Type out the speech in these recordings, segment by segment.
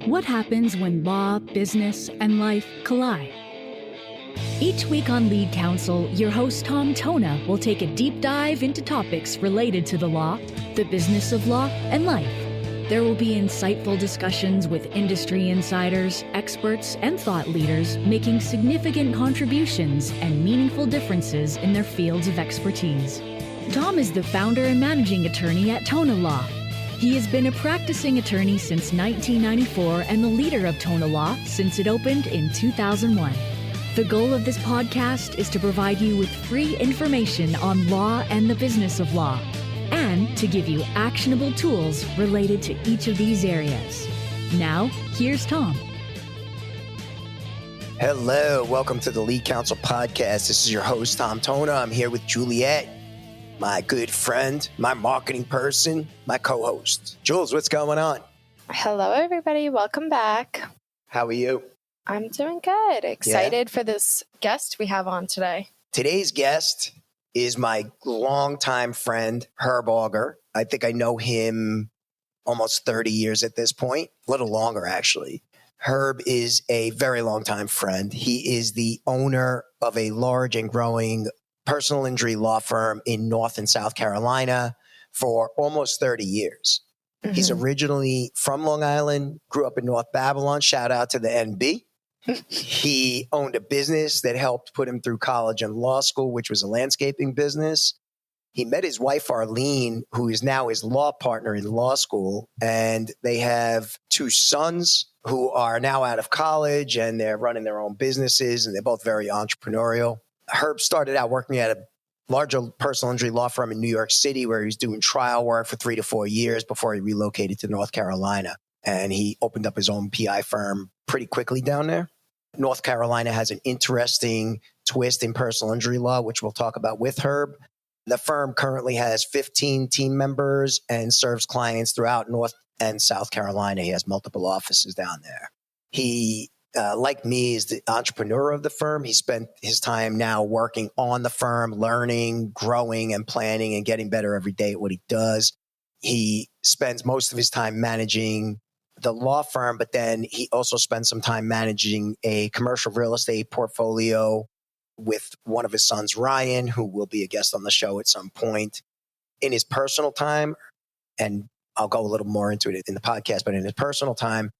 What happens when law, business, and life collide? Each week on Lead Counsel, your host Tom Tona will take a deep dive into topics related to the law, the business of law, and life. There will be insightful discussions with industry insiders, experts, and thought leaders making significant contributions and meaningful differences in their fields of expertise. Tom is the founder and managing attorney at TonaLaw. He has been a practicing attorney since 1994 and the leader of TonaLaw since it opened in 2001. The goal of this podcast is to provide you with free information on law and the business of law, and to give you actionable tools related to each of these areas. Now, here's Tom. Hello, welcome to the Lead Counsel Podcast. This is your host, Tom Tona. I'm here with Juliet, my good friend, my marketing person, my co-host. Jules, what's going on? Hello, everybody. Welcome back. How are you? I'm doing good. Excited for this guest we have on today. Today's guest is my longtime friend, Herb Auger. I think I know him almost 30 years at this point, a little longer, actually. Herb is a very long-time friend. He is the owner of a large and growing personal injury law firm in North and South Carolina for almost 30 years. Mm-hmm. He's originally from Long Island, grew up in North Babylon. Shout out to the NB. He owned a business that helped put him through college and law school, which was a landscaping business. He met his wife, Arlene, who is now his law partner in law school. And they have two sons who are now out of college and they're running their own businesses and they're both very entrepreneurial. Herb started out working at a larger personal injury law firm in New York City where he was doing trial work for 3 to 4 years before he relocated to North Carolina. And he opened up his own PI firm pretty quickly down there. North Carolina has an interesting twist in personal injury law, which we'll talk about with Herb. The firm currently has 15 team members and serves clients throughout North and South Carolina. He has multiple offices down there. He like me, is the entrepreneur of the firm. He spent his time now working on the firm, learning, growing, and planning and getting better every day at what he does. He spends most of his time managing the law firm, but then he also spends some time managing a commercial real estate portfolio with one of his sons, Ryan, who will be a guest on the show at some point. In his personal time, and I'll go a little more into it in the podcast, but in his personal time,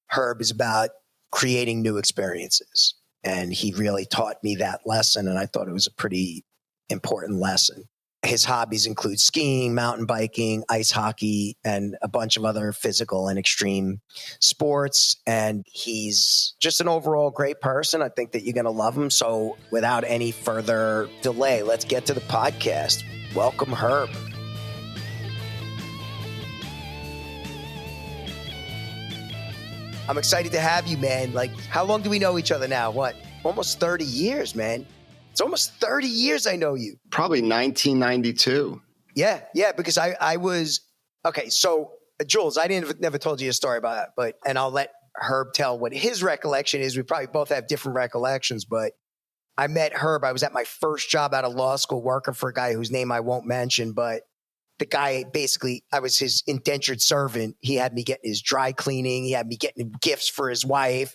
Herb is about creating new experiences. And he really taught me that lesson. And I thought it was a pretty important lesson. His hobbies include skiing, mountain biking, ice hockey, and a bunch of other physical and extreme sports. And he's just an overall great person. I think that you're going to love him. So without any further delay, let's get to the podcast. Welcome, Herb. I'm excited to have you, man. Like, how long do we know each other now? What? Almost 30 years, man. It's almost 30 years I know you. Probably 1992. Yeah, because I was, okay, so Jules, I never told you a story about that, but, and I'll let Herb tell what his recollection is. We probably both have different recollections, but I met Herb. I was at my first job out of law school working for a guy whose name I won't mention, but the guy basically, I was his indentured servant. He had me getting his dry cleaning. He had me getting gifts for his wife.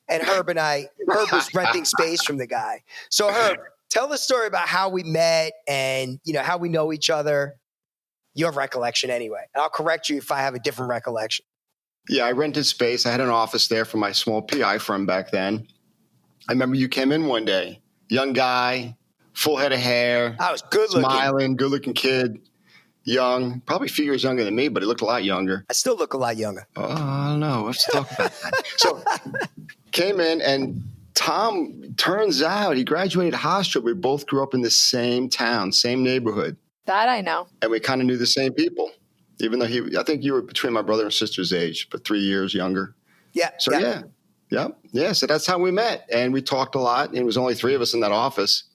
And Herb was renting space from the guy. So Herb, tell the story about how we met and, how we know each other. Your recollection anyway. And I'll correct you if I have a different recollection. Yeah, I rented space. I had an office there for my small PI firm back then. I remember you came in one day, young guy, full head of hair. I was good looking. Smiling, good looking kid. Young, probably a few years younger than me, but he looked a lot younger. I still look a lot younger. Oh, I don't know. Let's talk about that. So came in and Tom, turns out he graduated Hofstra. We both grew up in the same town, same neighborhood. That I know. And we kind of knew the same people, even though I think you were between my brother and sister's age, but 3 years younger. Yeah. So yeah. So that's how we met. And we talked a lot. And it was only three of us in that office.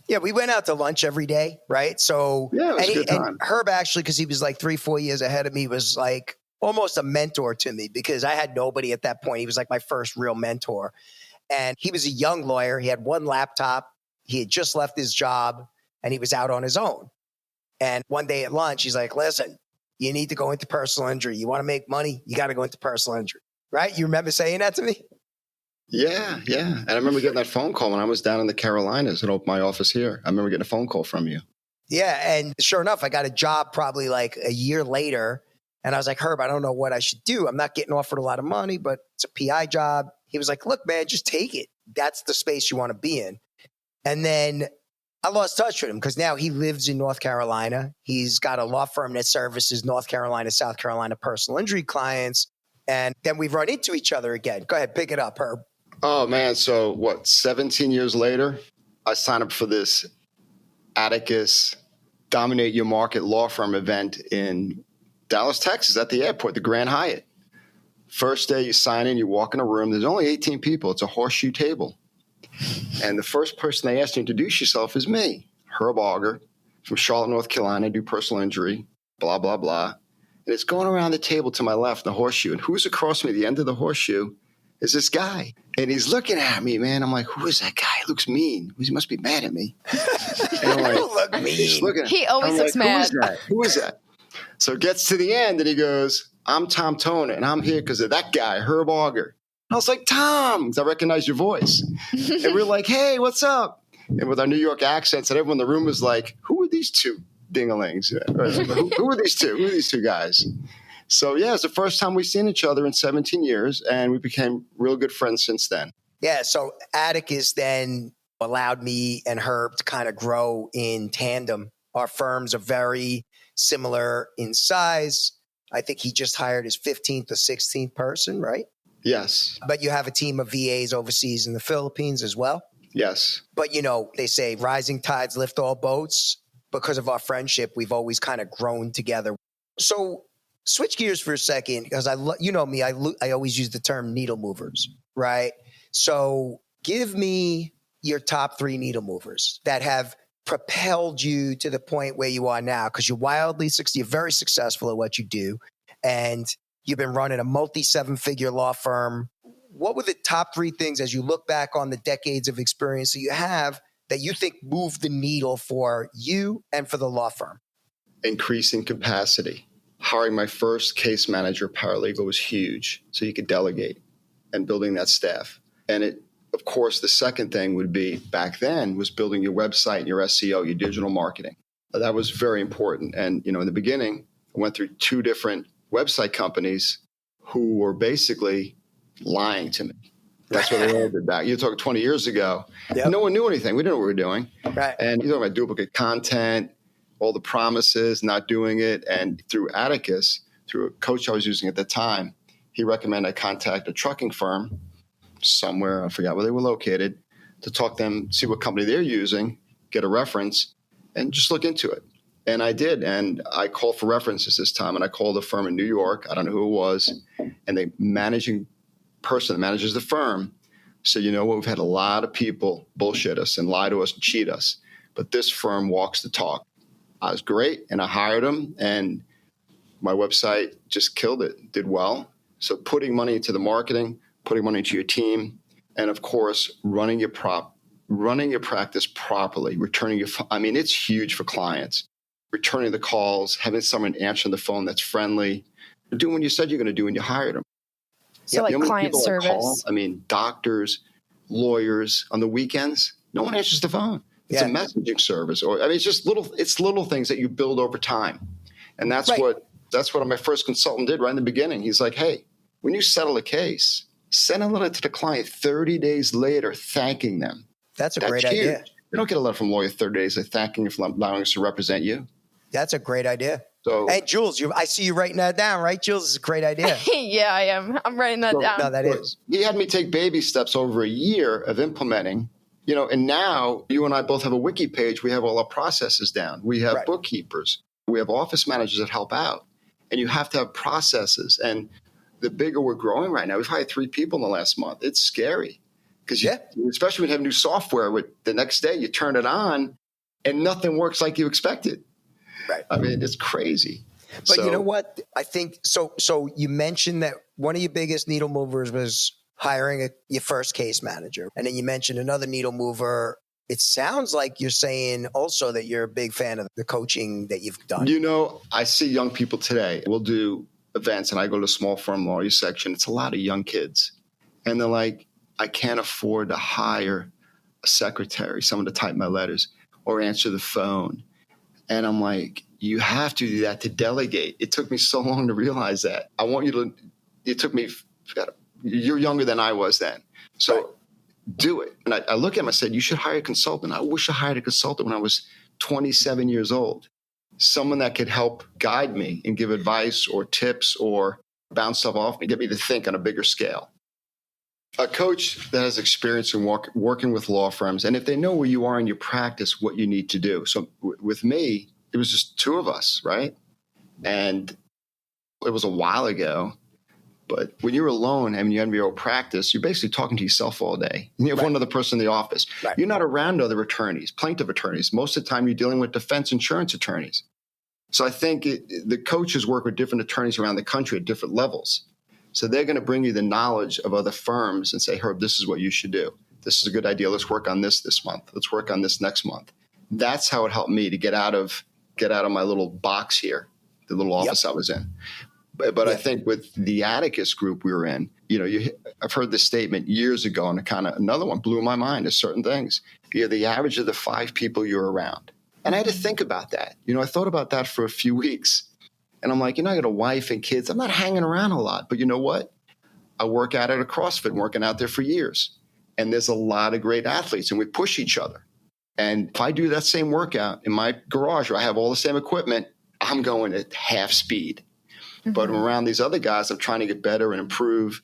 Yeah, we went out to lunch every day, right? So, yeah, it was a good time. And Herb actually, because he was like 3-4 years ahead of me, was like almost a mentor to me because I had nobody at that point. He was like my first real mentor. And he was a young lawyer. He had one laptop. He had just left his job and he was out on his own. And one day at lunch, he's like, listen, you need to go into personal injury. You want to make money, you got to go into personal injury, right? You remember saying that to me? Yeah. And I remember getting that phone call when I was down in the Carolinas and opened my office here. I remember getting a phone call from you. Yeah. And sure enough, I got a job probably like a year later. And I was like, Herb, I don't know what I should do. I'm not getting offered a lot of money, but it's a PI job. He was like, look, man, just take it. That's the space you want to be in. And then I lost touch with him because now he lives in North Carolina. He's got a law firm that services North Carolina, South Carolina personal injury clients. And then we've run into each other again. Go ahead, pick it up, Herb. Oh, man. So 17 years later, I signed up for this Atticus Dominate Your Market law firm event in Dallas, Texas, at the airport, the Grand Hyatt. First day you sign in, you walk in a room. There's only 18 people. It's a horseshoe table. And the first person they asked to introduce yourself is me, Herb Auger, from Charlotte, North Carolina. I do personal injury, blah, blah, blah. And it's going around the table to my left, the horseshoe. And who's across me at the end of the horseshoe is this guy. And he's looking at me, man. I'm like, who is that guy? He looks mean. He must be mad at me. And I'm like, Look mean. he's looking at He always looks mad. Who is that? So it gets to the end and he goes, I'm Tom Tona and I'm here because of that guy, Herb Auger. And I was like, Tom, I recognize your voice. And we're like, hey, what's up? And with our New York accents, and everyone in the room was like, who are these two dingalings? Who are these two? Who are these two guys? So, yeah, it's the first time we've seen each other in 17 years, and we became real good friends since then. Yeah, so Atticus then allowed me and Herb to kind of grow in tandem. Our firms are very similar in size. I think he just hired his 15th or 16th person, right? Yes. But you have a team of VAs overseas in the Philippines as well. Yes. But, they say rising tides lift all boats. Because of our friendship, we've always kind of grown together. So switch gears for a second, because me, I always use the term needle movers, right? So give me your top 3 needle movers that have propelled you to the point where you are now, because you're very successful at what you do, and you've been running a multi-7-figure law firm. What were the top 3 things as you look back on the decades of experience that you have that you think moved the needle for you and for the law firm? Increasing capacity. Hiring my first case manager paralegal was huge, so you could delegate, and building that staff. And of course, the second thing would be, back then, was building your website and your SEO, your digital marketing. That was very important. And, in the beginning, I went through 2 different website companies who were basically lying to me. That's what they all did back. You're talking 20 years ago. Yep. No one knew anything. We didn't know what we were doing. Right. And you're talking about duplicate content, all the promises, not doing it. And through Atticus, through a coach I was using at the time, he recommended I contact a trucking firm somewhere, I forgot where they were located, to talk to them, see what company they're using, get a reference, and just look into it. And I did. And I called for references this time. And I called a firm in New York. I don't know who it was. And the managing person that manages the firm said, you know what, we've had a lot of people bullshit us and lie to us and cheat us, but this firm walks the talk. I was great, and I hired him, and my website just killed it, did well. So putting money into the marketing, putting money into your team, and of course, running your practice properly, it's huge for clients. Returning the calls, having someone answer the phone that's friendly, doing what you said you're going to do when you hired them. So like client service. Doctors, lawyers on the weekends, no one answers the phone. It's a messaging service, it's little things that you build over time. And that's what my first consultant did right in the beginning. He's like, hey, when you settle a case, send a letter to the client 30 days later thanking them. That's great idea. You don't get a letter from a lawyer 30 days later thanking you for allowing us to represent you. That's a great idea. So, hey, Jules, I see you writing that down, right? Jules, is a great idea. Yeah, I am. I'm writing that down. No, that is. He had me take baby steps over a year of implementing, and now you and I both have a wiki page. We have all our processes down. We have bookkeepers. We have office managers that help out. And you have to have processes. And the bigger we're growing right now, we've hired 3 people in the last month. It's scary. Because especially when you have new software, the next day you turn it on and nothing works like you expected. Right. I mean, it's crazy. But you know what? I think so you mentioned that one of your biggest needle movers was hiring your first case manager. And then you mentioned another needle mover It sounds like you're saying also that you're a big fan of the coaching that you've done. You know, I see young people today. We'll do events and I go to small firm lawyer section. It's a lot of young kids. And they're like, I can't afford to hire a secretary, someone to type my letters or answer the phone. And I'm like, you have to do that to delegate. It took me so long to realize that. You're younger than I was then. So right. Do it. And I look at him, I said, you should hire a consultant. I wish I hired a consultant when I was 27 years old. Someone that could help guide me and give advice or tips or bounce stuff off me, get me to think on a bigger scale. A coach that has experience in working with law firms, and if they know where you are in your practice, what you need to do. So with me, it was just two of us, right? And it was a while ago. But when you're alone and you have your own practice, you're basically talking to yourself all day. And you have one other person in the office. Right. You're not around other attorneys, plaintiff attorneys. Most of the time, you're dealing with defense insurance attorneys. So I think the coaches work with different attorneys around the country at different levels. So they're going to bring you the knowledge of other firms and say, Herb, this is what you should do. This is a good idea. Let's work on this month. Let's work on this next month. That's how it helped me to get out of my little box here, the little office I was in. But I think with the Atticus group we were in, I've heard this statement years ago, and another one blew my mind. Is certain things. You're the average of the 5 people you're around. And I had to think about that. I thought about that for a few weeks. And I'm like, I got a wife and kids. I'm not hanging around a lot. But you know what? I work out at a CrossFit, working out there for years. And there's a lot of great athletes, and we push each other. And if I do that same workout in my garage where I have all the same equipment, I'm going at half speed. Mm-hmm. But around these other guys, I'm trying to get better and improve,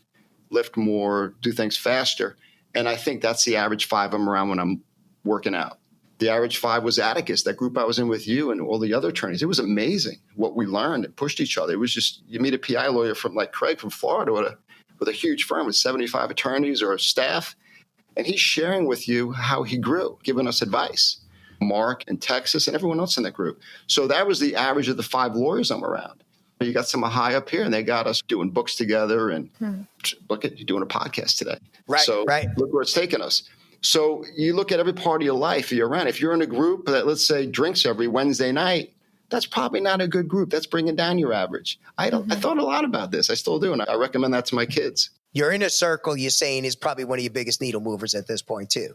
lift more, do things faster. And I think that's the average 5 I'm around when I'm working out. The average 5 was Atticus, that group I was in with you and all the other attorneys. It was amazing what we learned and pushed each other. It was just, you meet a PI lawyer from like Craig from Florida with a huge firm with 75 attorneys or staff, and he's sharing with you how he grew, giving us advice. Mark in Texas and everyone else in that group. So that was the average of the 5 lawyers I'm around. You got some high up here, and they got us doing books together, and look at you doing a podcast today. Right, right. Look where it's taken us. So you look at every part of your life you're around. If you're in a group that, let's say, drinks every Wednesday night, that's probably not a good group. That's bringing down your average. I thought a lot about this. I still do, and I recommend that to my kids. Your inner circle, you're saying, is probably one of your biggest needle movers at this point, too.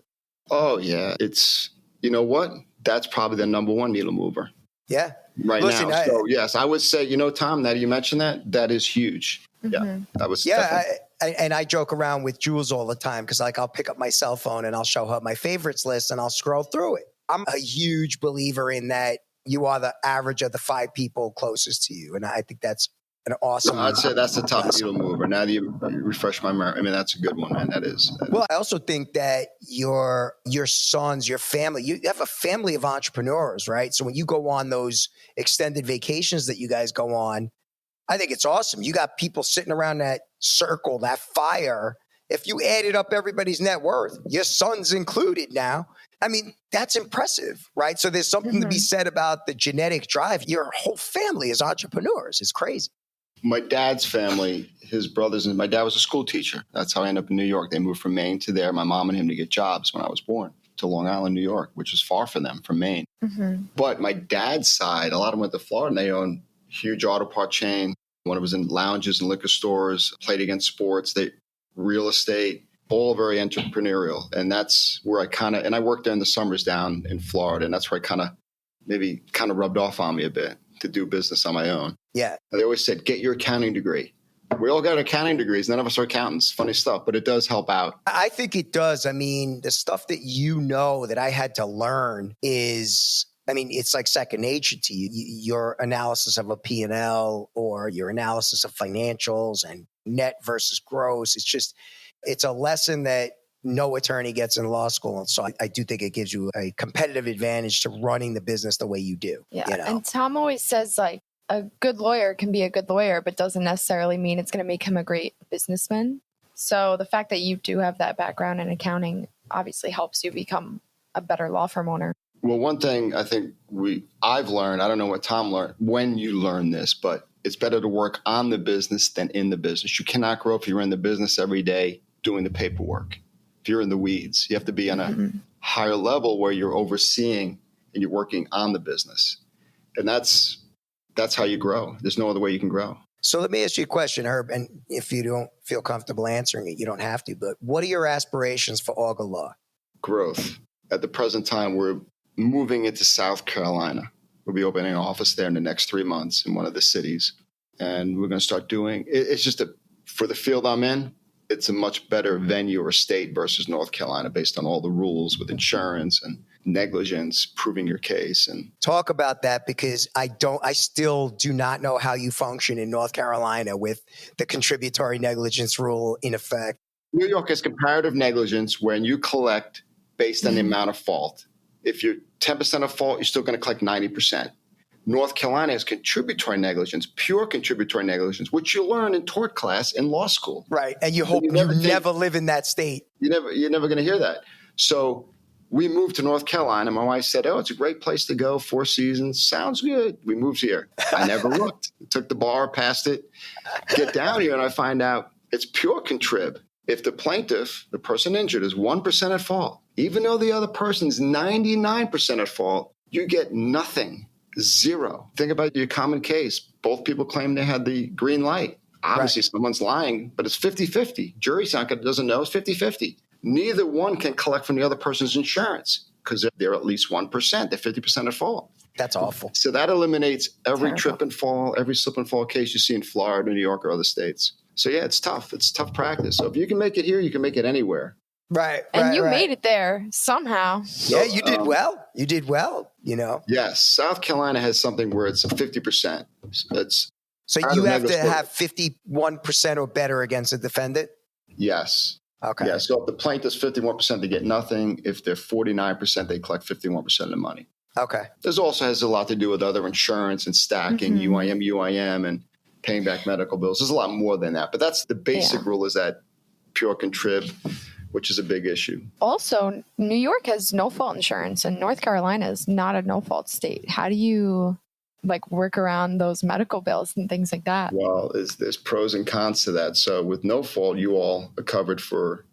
Oh, yeah. It's, you know what? That's probably the number one needle mover. Yeah. Listen, now. So, yes, I would say, Tom, that you mentioned that is huge. Mm-hmm. Yeah. That was and I joke around with Jules all the time because, I'll pick up my cell phone and I'll show her my favorites list and I'll scroll through it. I'm a huge believer in that you are the average of the 5 people closest to you. And I think that's an awesome. I'd say that's the top needle mover. Now that you refresh my memory, I mean, that's a good one, man. That is. Well, I also think that your sons, your family, you have a family of entrepreneurs, right? So when you go on those extended vacations that you guys go on, I think it's awesome. You got people sitting around that circle, that fire. If you added up everybody's net worth, your son's included now. I mean, that's impressive, right? So there's something to be said about the genetic drive. Your whole family is entrepreneurs. It's crazy. My dad's family, his brothers, and my dad was a school teacher. That's how I ended up in New York. They moved from Maine to there. My mom and him to get jobs when I was born to Long Island, New York, which was far from them, from Maine. Mm-hmm. But my dad's side, a lot of them went to Florida, and they own a huge auto part chain. One was in lounges and liquor stores, played against sports, real estate, all very entrepreneurial. And that's where and I worked there in the summers down in Florida, and that's where I maybe rubbed off on me a bit to do business on my own. Yeah. They always said, get your accounting degree. We all got accounting degrees. None of us are accountants. Funny stuff, but it does help out. I think it does. I mean, the stuff that that I had to learn is, it's like second nature to you. Your analysis of a P&L or your analysis of financials and net versus gross. It's a lesson that no attorney gets in law school. And so I do think it gives you a competitive advantage to running the business the way you do. Yeah. And Tom always says a good lawyer can be a good lawyer, but doesn't necessarily mean it's going to make him a great businessman. So the fact that you do have that background in accounting obviously helps you become a better law firm owner. Well, one thing I think I've learned, I don't know what Tom learned when you learn this, but it's better to work on the business than in the business. You cannot grow if you're in the business every day doing the paperwork. If you're in the weeds, you have to be on higher level where you're overseeing and you're working on the business. And that's how you grow. There's no other way you can grow. So let me ask you a question, Herb, and if you don't feel comfortable answering it, you don't have to, but what are your aspirations for Auger Law? Growth. At the present time, we're moving into South Carolina. We'll be opening an office there in the next 3 months in one of the cities. And we're going to start doing, it's just for the field I'm in, it's a much better venue or state versus North Carolina based on all the rules with insurance and negligence, proving your case. And talk about that, because I still do not know how you function in North Carolina with the contributory negligence rule in effect. New York has comparative negligence when you collect based on the amount of fault. If you're 10% of fault, you're still going to collect 90%. North Carolina has contributory negligence, pure contributory negligence, which you learn in tort class in law school. Right. And you hope you never live in that state. You're never going to hear that. So we moved to North Carolina. My wife said, oh, it's a great place to go. 4 seasons. Sounds good. We moved here. I never looked. Took the bar, passed it. Get down here, and I find out it's pure contrib. If the plaintiff, the person injured, is 1% at fault, even though the other person's 99% at fault, you get nothing. Zero. Think about your common case. Both people claim they had the green light. Obviously, someone's lying, but it's 50-50. Jury doesn't know. It's 50-50. Neither one can collect from the other person's insurance because they're at least 1%. They're 50% at fault. That's awful. So that eliminates every trip and fall, every slip and fall case you see in Florida, New York, or other states. So, yeah, it's tough. It's tough practice. So if you can make it here, you can make it anywhere. Right. And you made it there somehow. Yeah, you did well. You did well, Yes. South Carolina has something where it's a 50%. So you have to have 51% or better against a defendant? Yes. Okay. Yeah. So if the plaintiff's 51%, they get nothing. If they're 49%, they collect 51% of the money. Okay. This also has a lot to do with other insurance and stacking, UIM, and paying back medical bills. There's a lot more than that. But that's the basic rule, is that pure contrib, which is a big issue. Also, New York has no-fault insurance, and North Carolina is not a no-fault state. How do you work around those medical bills and things like that? Well, there's pros and cons to that. So with no fault, you all are covered for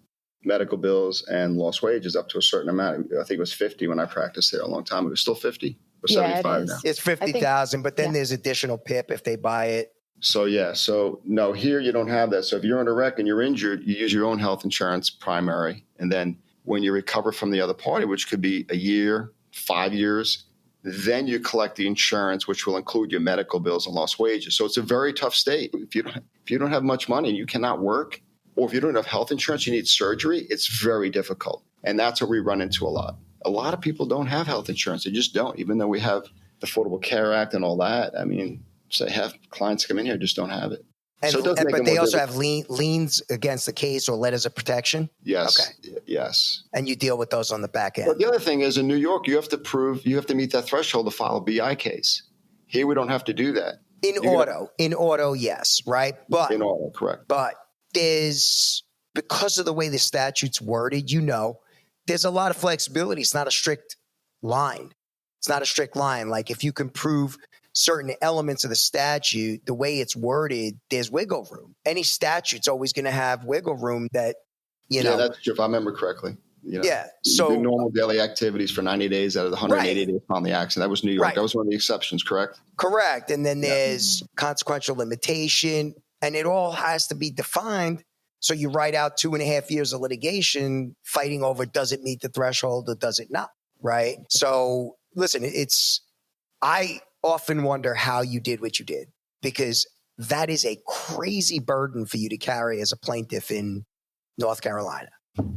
medical bills and lost wages up to a certain amount. I think it was 50 when I practiced there a long time ago. It was still 50 or 75 now. It's 50,000, but then there's additional PIP if they buy it. So, no, here you don't have that. So if you're in a wreck and you're injured, you use your own health insurance primary. And then when you recover from the other party, which could be a year, 5 years, then you collect the insurance, which will include your medical bills and lost wages. So it's a very tough state. If you don't have much money and you cannot work, or if you don't have health insurance, you need surgery, it's very difficult. And that's what we run into a lot. A lot of people don't have health insurance. They just don't, even though we have the Affordable Care Act and all that. I mean, so have clients come in here just don't have it. But they also have liens against the case or letters of protection? Yes. Okay. Yes. And you deal with those on the back end. But the other thing is, in New York, you have to meet that threshold to file a BI case. Here, we don't have to do that. In auto, yes, right? But in auto, correct. But because of the way the statute's worded, there's a lot of flexibility. It's not a strict line. Like if you can prove certain elements of the statute, the way it's worded, there's wiggle room. Any statute's always going to have wiggle room that, Yeah, that's true. If I remember correctly. So do normal daily activities for 90 days out of the 180 days on the accident. That was New York. Right. That was one of the exceptions, correct? Correct. And then there's consequential limitation, and it all has to be defined. So you write out 2.5 years of litigation fighting over, does it meet the threshold or does it not? Right. So listen, I often wonder how you did what you did, because that is a crazy burden for you to carry as a plaintiff in North Carolina.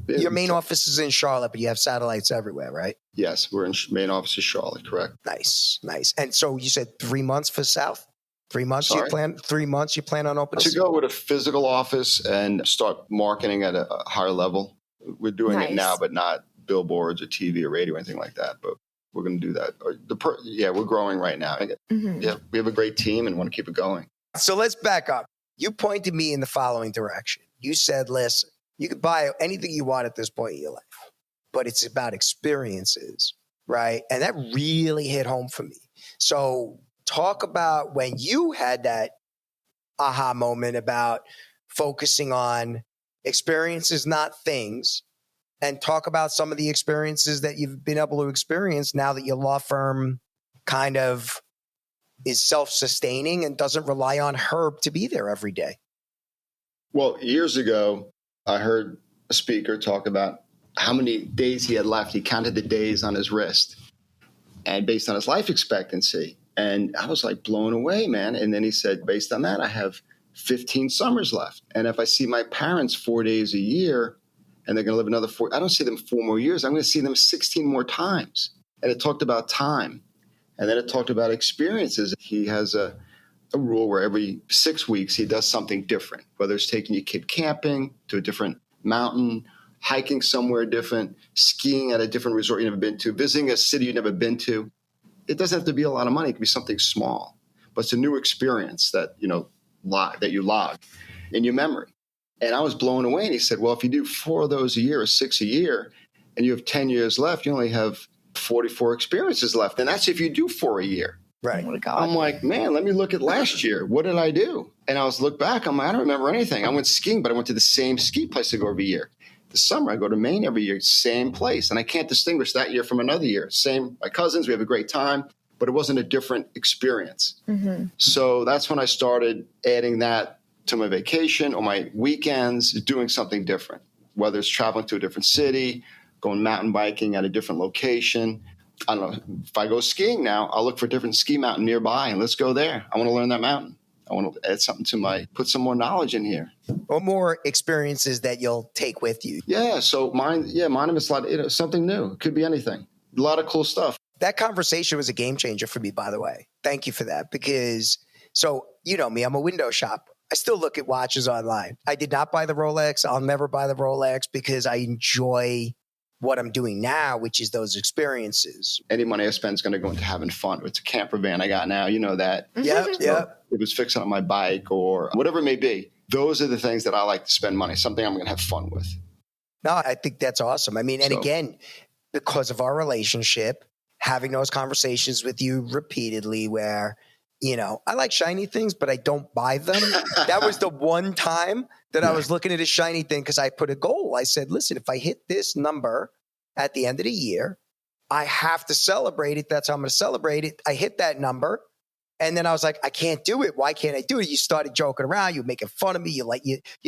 Your main office is in Charlotte, but you have satellites everywhere, right? Yes, we're in main office in Charlotte, correct. Nice. And so you said 3 months for South? 3 months. Sorry? 3 months you plan on opening? To go with a physical office and start marketing at a higher level. We're doing it now, but not billboards or TV or radio or anything like that. But we're going to do that. We're growing right now. Yeah, we have a great team and want to keep it going. So let's back up. You pointed me in the following direction. You said, listen, you could buy anything you want at this point in your life, but it's about experiences, right? And that really hit home for me. So talk about when you had that aha moment about focusing on experiences, not things, and talk about some of the experiences that you've been able to experience now that your law firm kind of is self-sustaining and doesn't rely on Herb to be there every day. Well, years ago, I heard a speaker talk about how many days he had left. He counted the days on his wrist and based on his life expectancy. And I was like blown away, man. And then he said, based on that, I have 15 summers left. And if I see my parents 4 days a year and they're going to live another 4, I don't see them 4 more years. I'm going to see them 16 more times. And it talked about time. And then it talked about experiences. He has a rule where every 6 weeks he does something different, whether it's taking your kid camping to a different mountain, hiking somewhere different, skiing at a different resort you've never been to, visiting a city you've never been to. It doesn't have to be a lot of money. It can be something small, but it's a new experience that, that you log in your memory. And I was blown away. And he said, well, if you do 4 of those a year or 6 a year and you have 10 years left, you only have 44 experiences left. And that's if you do 4 a year. Right. Oh my God. I'm like, man, let me look at last year. What did I do? And I was look back. I'm like, I don't remember anything. I went skiing, but I went to the same ski place I go every year. The summer, I go to Maine every year, same place. And I can't distinguish that year from another year. Same, my cousins, we have a great time, but it wasn't a different experience. Mm-hmm. So that's when I started adding that to my vacation or my weekends, doing something different, whether it's traveling to a different city, going mountain biking at a different location. I don't know, if I go skiing now, I'll look for a different ski mountain nearby and let's go there. I want to learn that mountain. I want to add something to put some more knowledge in here. Or more experiences that you'll take with you. Yeah. So mine is a lot, something new. It could be anything. A lot of cool stuff. That conversation was a game changer for me, by the way. Thank you for that. Because, so you know me, I'm a window shopper. I still look at watches online. I did not buy the Rolex. I'll never buy the Rolex because I enjoy what I'm doing now, which is those experiences. Any money I spend is going to go into having fun. It's a camper van I got now. You know that. Yep. It was fixing on my bike or whatever it may be. Those are the things that I like to spend money, something I'm going to have fun with. No, I think that's awesome. I mean, and again, because of our relationship, having those conversations with you repeatedly where, I like shiny things, but I don't buy them. That was the one time that I was looking at a shiny thing because I put a goal. I said, listen, if I hit this number at the end of the year, I have to celebrate it. That's how I'm going to celebrate it. I hit that number. And then I was like, I can't do it. Why can't I do it? You started joking around. You were making fun of me. You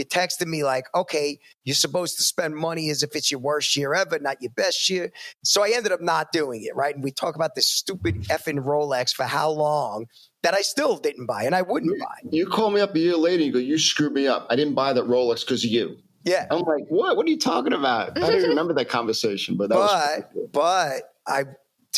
texted me like, okay, you're supposed to spend money as if it's your worst year ever, not your best year. So I ended up not doing it, right? And we talk about this stupid effing Rolex for how long that I still didn't buy and I wouldn't buy. You call me up a year later and you go, you screwed me up. I didn't buy that Rolex because of you. Yeah. I'm like, what? What are you talking about? I don't even remember that conversation, but to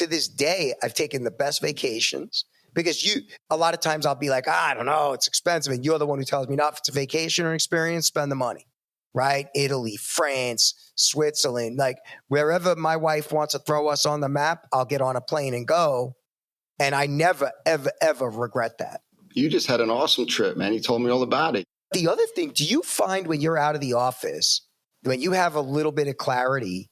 this day, I've taken the best vacations. Because a lot of times I'll be like, I don't know, it's expensive. And you're the one who tells me, not if it's a vacation or experience, spend the money, right? Italy, France, Switzerland, like wherever my wife wants to throw us on the map, I'll get on a plane and go. And I never, ever, ever regret that. You just had an awesome trip, man. You told me all about it. The other thing, do you find when you're out of the office, when you have a little bit of clarity,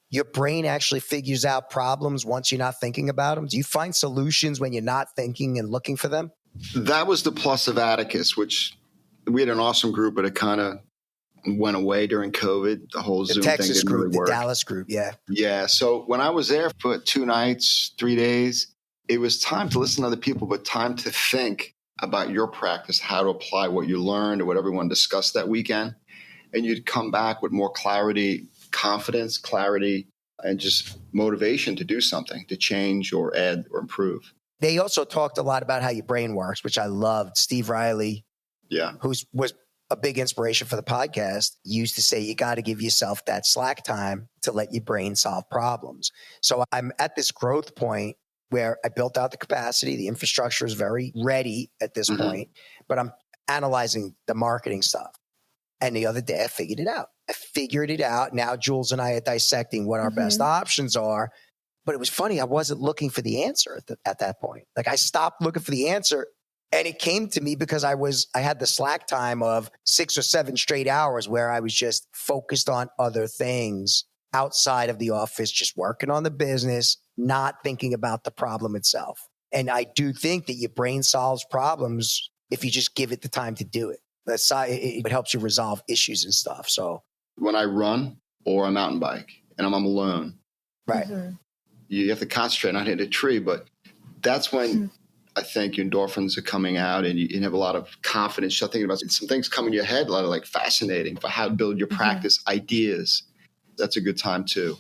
your brain actually figures out problems once you're not thinking about them? Do you find solutions when you're not thinking and looking for them? That was the plus of Atticus, which we had an awesome group, but it kind of went away during COVID. The whole Zoom thing didn't really work. The Dallas group, yeah. Yeah. So when I was there for 2 nights, 3 days, it was time to listen to other people, but time to think about your practice, how to apply what you learned or what everyone discussed that weekend. And you'd come back with more clarity, confidence, clarity, and just motivation to do something, to change or add or improve. They also talked a lot about how your brain works, which I loved. Steve Riley, who was a big inspiration for the podcast, used to say you got to give yourself that slack time to let your brain solve problems. So I'm at this growth point where I built out the capacity. The infrastructure is very ready at this point, but I'm analyzing the marketing stuff. And the other day I figured it out. Now Jules and I are dissecting what our best options are. But it was funny. I wasn't looking for the answer at that point. Like I stopped looking for the answer and it came to me because I had the slack time of 6 or 7 straight hours where I was just focused on other things outside of the office, just working on the business, not thinking about the problem itself. And I do think that your brain solves problems if you just give it the time to do it. It helps you resolve issues and stuff. So when I run, or a mountain bike and I'm alone. Right. You have to concentrate not hitting a tree, but that's when I think your endorphins are coming out and you have a lot of confidence. You're thinking about some things come in your head, a lot of like fascinating for how to build your practice ideas. That's a good time too.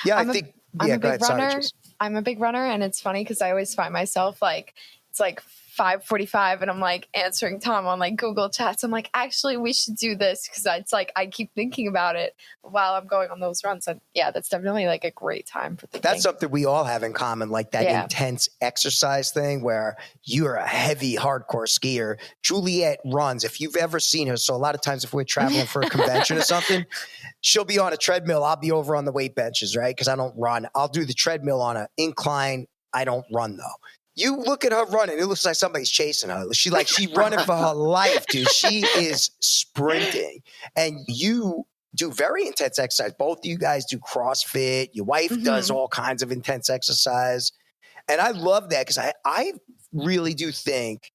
Yeah, I'm a big runner. Sorry, I'm a big runner, and it's funny because I always find myself like, it's like 5:45 and I'm like answering Tom on like Google Chats. I'm like, actually, we should do this because it's like I keep thinking about it while I'm going on those runs. And yeah, that's definitely like a great time for thinking. That's something we all have in common, like that intense exercise thing where you're a heavy, hardcore skier. Juliet runs. If you've ever seen her, so a lot of times if we're traveling for a convention or something, she'll be on a treadmill. I'll be over on the weight benches, right? Because I don't run. I'll do the treadmill on an incline. I don't run though. You look at her running, it looks like somebody's chasing her. She running for her life, dude. She is sprinting. And you do very intense exercise. Both of you guys do CrossFit. Your wife does all kinds of intense exercise. And I love that because I really do think,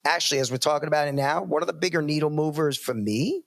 actually, as we're talking about it now, one of the bigger needle movers for me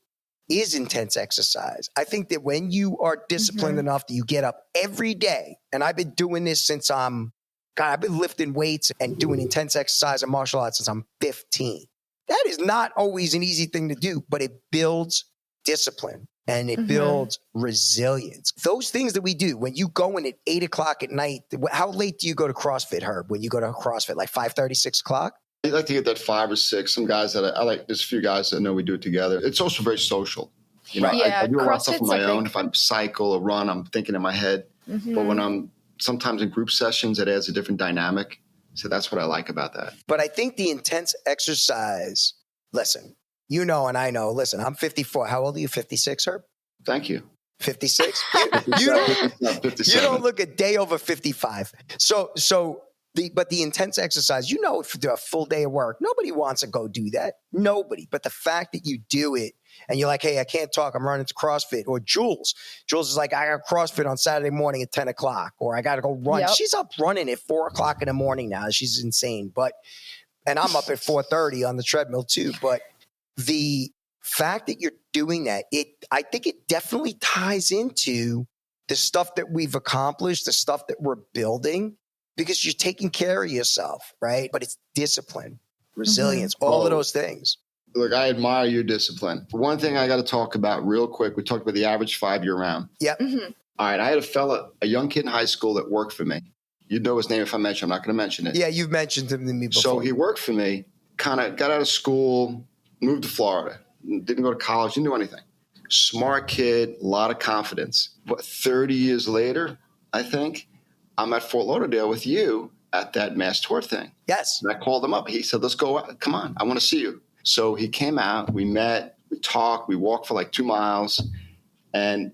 is intense exercise. I think that when you are disciplined enough that you get up every day, and I've been doing this since I've been lifting weights and doing intense exercise and martial arts since I'm 15. That is not always an easy thing to do, but it builds discipline and it builds resilience. Those things that we do, when you go in at 8 o'clock at night, how late do you go to CrossFit, Herb, when you go to CrossFit, like 5:30, 6 o'clock? I like to get that 5 or 6. Some guys that I like, there's a few guys that know we do it together. It's also very social. You know, I do a lot of stuff on my own. If I cycle or run, I'm thinking in my head. But when I'm sometimes in group sessions, it adds a different dynamic. So that's what I like about that. But I think the intense exercise, listen, you know and I know, listen, I'm 54. How old are you, 56, Herb? Thank you. 56? You don't look a day over 55. But the intense exercise, you know, if you do a full day of work, nobody wants to go do that. Nobody. But the fact that you do it and you're like, hey, I can't talk, I'm running to CrossFit. Or Jules is like, I got CrossFit on Saturday morning at 10 o'clock, or I got to go run. Yep. She's up running at 4 o'clock in the morning now. She's insane. And I'm up at 4:30 on the treadmill too. But the fact that you're doing that, I think it definitely ties into the stuff that we've accomplished, the stuff that we're building, because you're taking care of yourself, right? But it's discipline, resilience, all of those things. Look, I admire your discipline. One thing I got to talk about real quick, we talked about the average 5-year round. Yep. All right, I had a young kid in high school that worked for me. You'd know his name if I mention. I'm not going to mention it. Yeah, you've mentioned him to me before. So he worked for me, kind of got out of school, moved to Florida, didn't go to college, didn't do anything. Smart kid, a lot of confidence. But 30 years later, I think, I'm at Fort Lauderdale with you at that mass tour thing. Yes. And I called him up. He said, let's go out. Come on, I want to see you. So he came out, we met, we talked, we walked for like 2 miles, and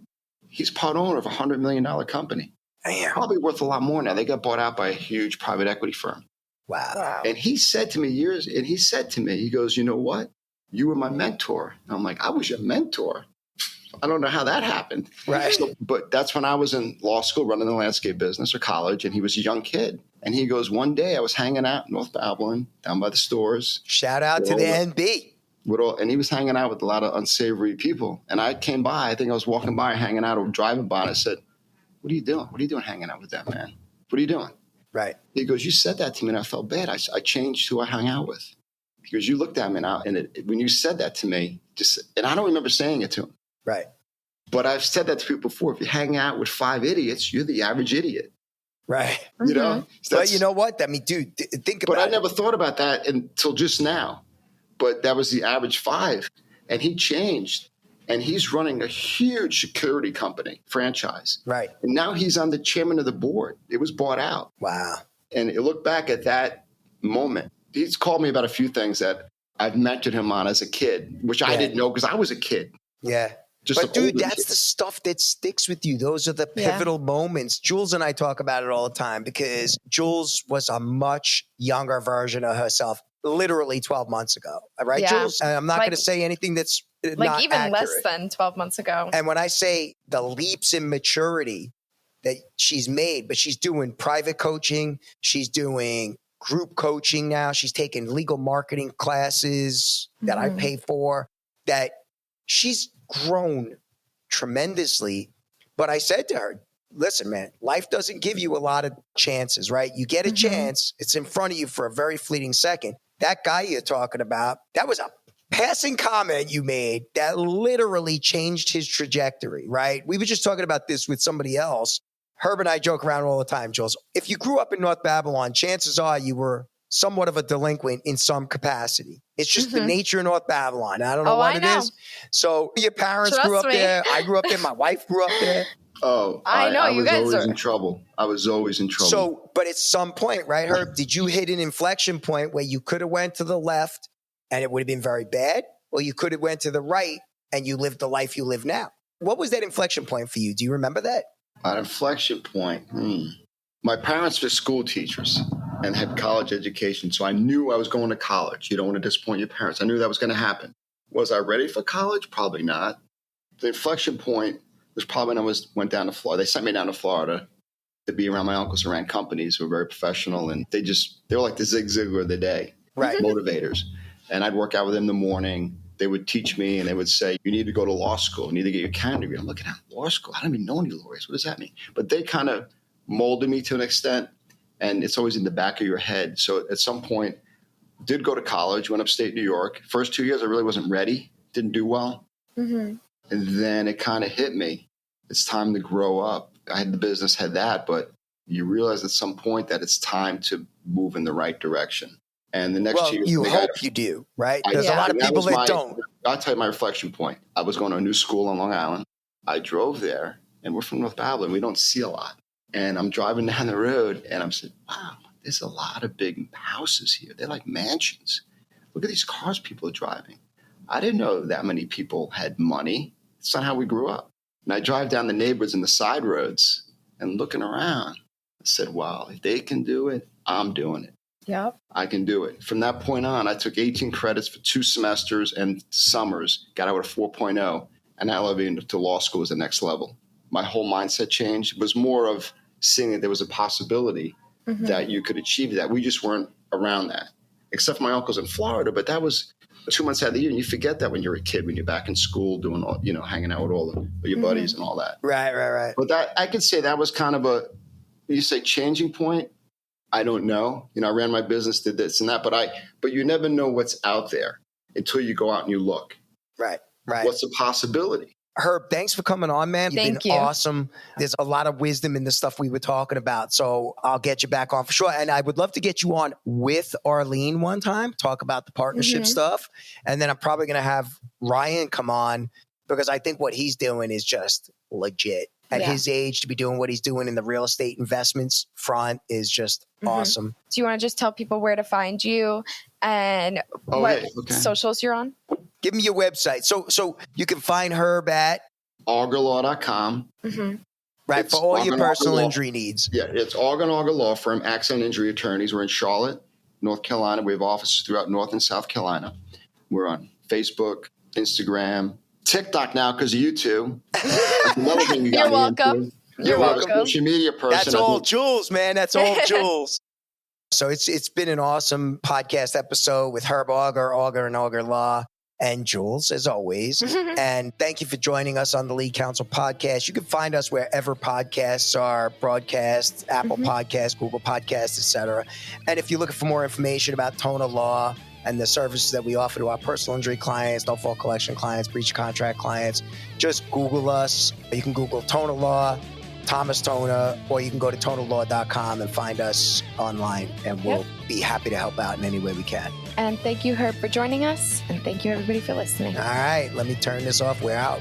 he's part owner of a $100 million company. Damn. Probably worth a lot more now. They got bought out by a huge private equity firm. Wow. And he said to me he goes, you know what? You were my mentor. And I'm like, I was your mentor. I don't know how that happened. Right. But that's when I was in law school running the landscape business or college, and he was a young kid. And he goes, one day I was hanging out in North Babylon, down by the stores. Shout out to the NB. And he was hanging out with a lot of unsavory people. And I came by, I think I was walking by, hanging out, or driving by, and I said, what are you doing? What are you doing hanging out with that man? What are you doing? Right. He goes, you said that to me, and I felt bad. I changed who I hung out with. He goes, you looked at me now, and when you said that to me, and I don't remember saying it to him. Right. But I've said that to people before. If you hang out with 5 idiots, you're the average idiot. Right. You know? But you know what? I mean, dude, think about it. But I never thought about that until just now. But that was the average 5. And he changed. And he's running a huge security company franchise. Right. And now he's on the chairman of the board. It was bought out. Wow. And you look back at that moment. He's called me about a few things that I've mentored him on as a kid, which I didn't know because I was a kid. Yeah. But dude, that's the stuff that sticks with you. Those are the pivotal moments. Jules and I talk about it all the time because Jules was a much younger version of herself literally 12 months ago. Right, Jules? And I'm not going to say anything that's not even accurate. less than 12 months ago. And when I say the leaps in maturity that she's made, but she's doing private coaching, she's doing group coaching now, she's taking legal marketing classes that I pay for, that she's grown tremendously But I said to her, listen, man, life doesn't give you a lot of chances, right? You get a chance. It's in front of you for a very fleeting second. That guy you're talking about, that was a passing comment you made that literally changed his trajectory, right? We were just talking about this with somebody else. Herb and I joke around all the time, Jules. If you grew up in North Babylon, chances are you were somewhat of a delinquent in some capacity. It's just the nature of North Babylon. I don't know what it is. So your parents grew up there. I grew up there. My wife grew up there. Oh, I know you was guys always are in trouble. I was always in trouble. So, but at some point, right, Herb, did you hit an inflection point where you could have went to the left and it would have been very bad, or you could have went to the right and you lived the life you live now? What was that inflection point for you? Do you remember that? An inflection point. My parents were school teachers and had college education, so I knew I was going to college. You don't want to disappoint your parents. I knew that was going to happen. Was I ready for college? Probably not. The inflection point was probably when I went down to Florida. They sent me down to Florida to be around my uncles who ran companies who were very professional, and they were like the Zig Ziglar of the day, right? Motivators. And I'd work out with them in the morning. They would teach me, and they would say, you need to go to law school. You need to get your accounting degree. I'm looking at law school. I don't even know any lawyers. What does that mean? But they kind of molded me to an extent, and it's always in the back of your head. So at some point, did go to college, went upstate New York. First 2 years, I really wasn't ready. Didn't do well. And then it kind of hit me. It's time to grow up. I had the business, had that, but you realize at some point that it's time to move in the right direction. And the next 2 years, you hope you do, right? There's a lot of people that don't. I'll tell you my reflection point. I was going to a new school on Long Island. I drove there, and we're from North Babylon. We don't see a lot. And I'm driving down the road, and I'm saying, wow, there's a lot of big houses here. They're like mansions. Look at these cars people are driving. I didn't know that many people had money. It's not how we grew up. And I drive down the neighborhoods and the side roads and looking around. I said, wow, if they can do it, I'm doing it. Yep. I can do it. From that point on, I took 18 credits for 2 semesters and summers, got out with a 4.0, and I elevated to law school as the next level. My whole mindset changed. It was more of seeing that there was a possibility that you could achieve that. We just weren't around that, except for my uncles in Florida, but that was 2 months out of the year, and you forget that when you're a kid, when you're back in school doing all, hanging out with your buddies and all that. Right. But that, I could say that was kind of you say changing point. I don't know. I ran my business, did this and that, but you never know what's out there until you go out and you look. Right. What's the possibility? Herb, thanks for coming on, man. You've been awesome. There's a lot of wisdom in the stuff we were talking about. So I'll get you back on for sure. And I would love to get you on with Arlene one time, talk about the partnership stuff. And then I'm probably going to have Ryan come on because I think what he's doing is just legit. At his age, to be doing what he's doing in the real estate investments front is just awesome. Do you want to just tell people where to find you and what socials you're on? Give me your website. So you can find Herb at augerlaw.com. Right, it's for all your personal Auger injury needs. Yeah, it's Auger & Auger Law Firm, accident injury attorneys. We're in Charlotte, North Carolina. We have offices throughout North and South Carolina. We're on Facebook, Instagram, TikTok now because of you two. Another thing you got You're welcome. You're welcome. Social media person. That's all Jules, man. That's all Jules. So it's been an awesome podcast episode with Herb Auger, Auger and Auger Law, and Jules, as always. And thank you for joining us on the Lead Counsel podcast. You can find us wherever podcasts are broadcast, Apple Podcasts, Google Podcasts, etc. And if you're looking for more information about TonaLaw and the services that we offer to our personal injury clients, no-fault collection clients, breach of contract clients, just Google us. You can Google TonaLaw, Thomas Tona, or you can go to TonaLaw.com and find us online, and we'll be happy to help out in any way we can. And thank you, Herb, for joining us, and thank you, everybody, for listening. All right, let me turn this off. We're out.